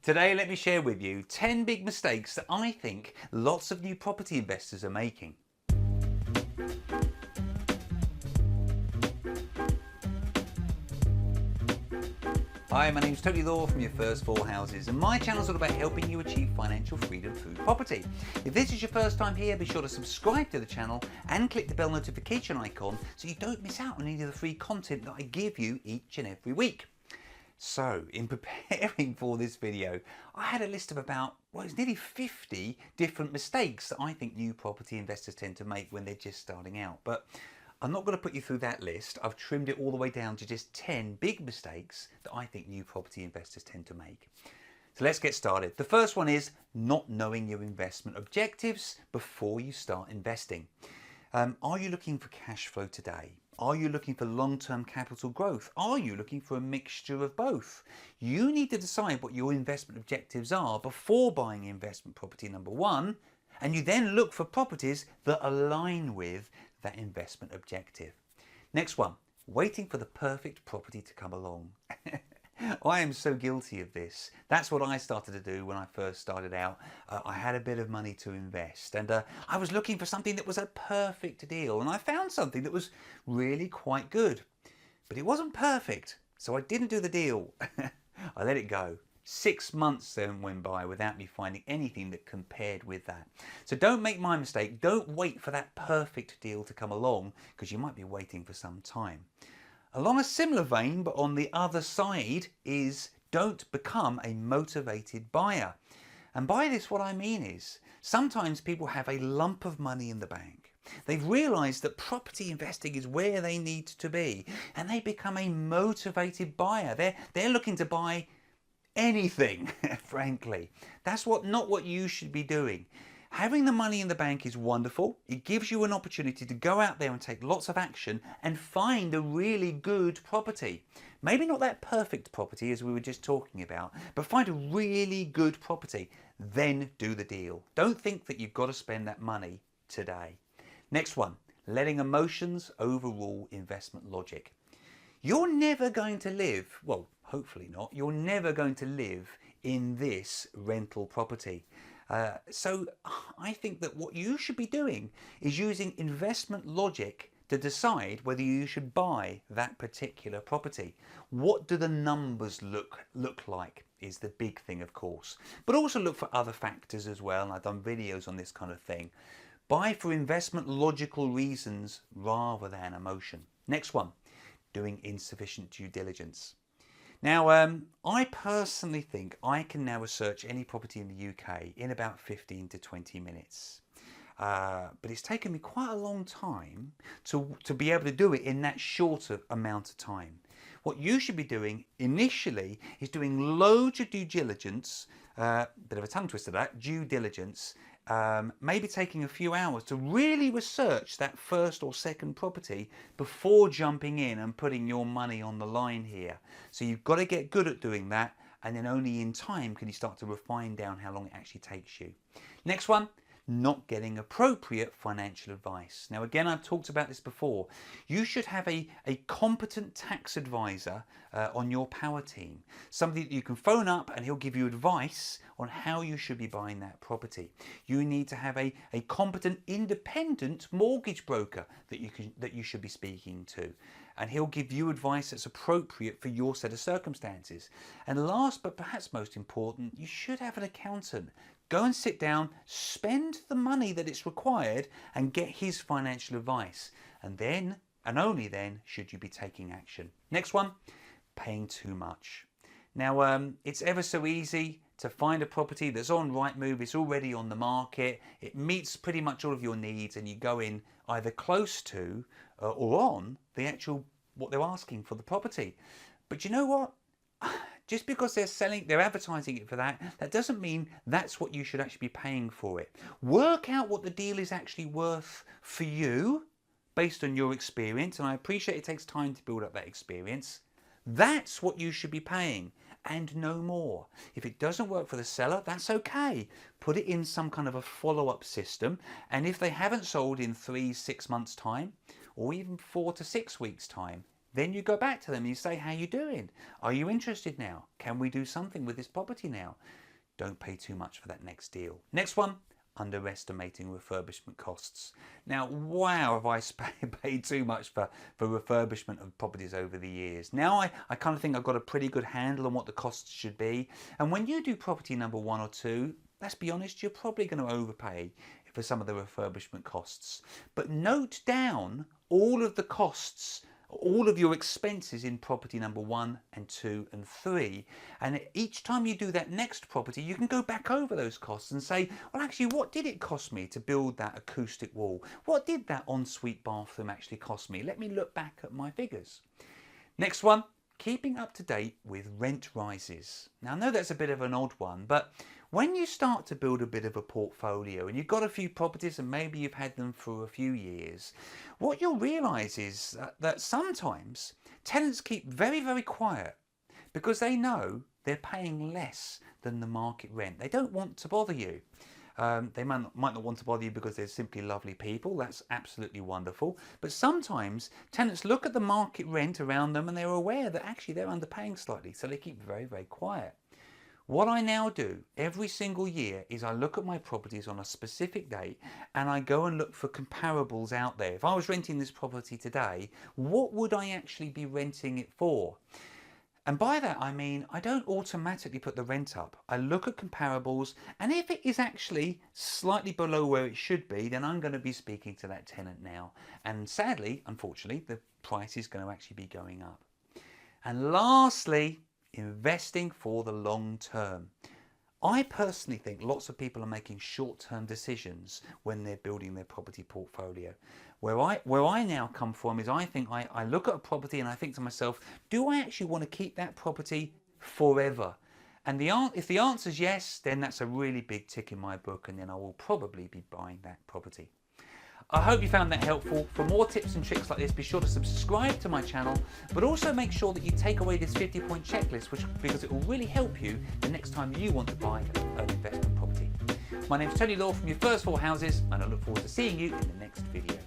Today, let me share with you 10 big mistakes that I think lots of new property investors are making. Hi, my name's Tony Law from Your First Four Houses, and my channel is all about helping you achieve financial freedom through property. If this is your first time here, be sure to subscribe to the channel and click the bell notification icon so you don't miss out on any of the free content that I give you each and every week. So, in preparing for this video, I had a list of about, well, it's nearly 50 different mistakes that I think new property investors tend to make when they're just starting out. But I'm not going to put you through that list. I've trimmed it all the way down to just 10 big mistakes that I think new property investors tend to make. So let's get started. The first one is not knowing your investment objectives before you start investing. Are you looking for cash flow today? Are you looking for long-term capital growth? Are you looking for a mixture of both? You need to decide what your investment objectives are before buying investment property number one, and you then look for properties that align with that investment objective. Next one, waiting for the perfect property to come along. I am so guilty of this. That's what I started to do when I first started out. I had a bit of money to invest, and I was looking for something that was a perfect deal, and I found something that was really quite good. But it wasn't perfect, so I didn't do the deal. I let it go. 6 months then went by without me finding anything that compared with that. So don't make my mistake. Don't wait for that perfect deal to come along, because you might be waiting for some time. Along a similar vein, but on the other side, is don't become a motivated buyer. And by this, what I mean is sometimes people have a lump of money in the bank. They've realized that property investing is where they need to be, and they become a motivated buyer. They're looking to buy anything, frankly. That's not what you should be doing. Having the money in the bank is wonderful. It gives you an opportunity to go out there and take lots of action and find a really good property. Maybe not that perfect property as we were just talking about, but find a really good property. Then do the deal. Don't think that you've got to spend that money today. Next one, letting emotions overrule investment logic. You're never going to live, well, hopefully not, you're never going to live in this rental property. So I think that what you should be doing is using investment logic to decide whether you should buy that particular property. What do the numbers look like is the big thing, of course. But also look for other factors as well, and I've done videos on this kind of thing. Buy for investment logical reasons rather than emotion. Next one, doing insufficient due diligence. Now, I personally think I can now research any property in the UK in about 15 to 20 minutes. But it's taken me quite a long time to be able to do it in that shorter amount of time. What you should be doing initially is doing loads of due diligence, bit of a tongue twister that, due diligence, maybe taking a few hours to really research that first or second property before jumping in and putting your money on the line here. So you've got to get good at doing that, and then only in time can you start to refine down how long it actually takes you. Next one, not getting appropriate financial advice. Now again, I've talked about this before. You should have a competent tax advisor on your power team. Somebody that you can phone up and he'll give you advice on how you should be buying that property. You need to have a competent independent mortgage broker that you should be speaking to. And he'll give you advice that's appropriate for your set of circumstances. And last but perhaps most important, you should have an accountant. Go and sit down, spend the money that it's required and get his financial advice. And then, and only then, should you be taking action. Next one, paying too much. Now, it's ever so easy to find a property that's on Rightmove, it's already on the market, it meets pretty much all of your needs, and you go in either close to or on the actual, what they're asking for the property. But you know what? Just because they're advertising it for that doesn't mean that's what you should actually be paying for it. Work out what the deal is actually worth for you based on your experience, and I appreciate it takes time to build up that experience. That's what you should be paying, and no more. If it doesn't work for the seller, that's okay. Put it in some kind of a follow-up system, and if they haven't sold in 3-6 months time, or even 4 to 6 weeks time, then you go back to them and you say, how you doing? Are you interested now? Can we do something with this property now? Don't pay too much for that next deal. Next one, underestimating refurbishment costs. Now, wow, have I paid too much for refurbishment of properties over the years. Now I kind of think I've got a pretty good handle on what the costs should be. And when you do property number 1 or 2, let's be honest, you're probably going to overpay for some of the refurbishment costs. But note down all of the costs, all of your expenses in property number 1 and 2 and 3, and each time you do that next property you can go back over those costs and say, well, actually, what did it cost me to build that acoustic wall? What did that ensuite bathroom actually cost me? Let me look back at my figures. Next one, keeping up to date with rent rises. Now, I know that's a bit of an odd one, but when you start to build a bit of a portfolio and you've got a few properties and maybe you've had them for a few years, what you'll realise is that sometimes tenants keep very, very quiet because they know they're paying less than the market rent. They don't want to bother you. They might not want to bother you because they're simply lovely people. That's absolutely wonderful. But sometimes tenants look at the market rent around them and they're aware that actually they're underpaying slightly, so they keep very, very quiet. What I now do every single year is I look at my properties on a specific date and I go and look for comparables out there. If I was renting this property today, what would I actually be renting it for? And by that I mean I don't automatically put the rent up. I look at comparables, and if it is actually slightly below where it should be, then I'm going to be speaking to that tenant now. And sadly, unfortunately, the price is going to actually be going up. And lastly, investing for the long term. I personally think lots of people are making short-term decisions when they're building their property portfolio. Where I now come from is I think I look at a property and I think to myself, do I actually want to keep that property forever? And if the answer is yes, then that's a really big tick in my book, and then I will probably be buying that property. I hope you found that helpful. For more tips and tricks like this, be sure to subscribe to my channel, but also make sure that you take away this 50-point checklist, because it will really help you the next time you want to buy an investment property. My name is Tony Law from Your First 4 Houses, and I look forward to seeing you in the next video.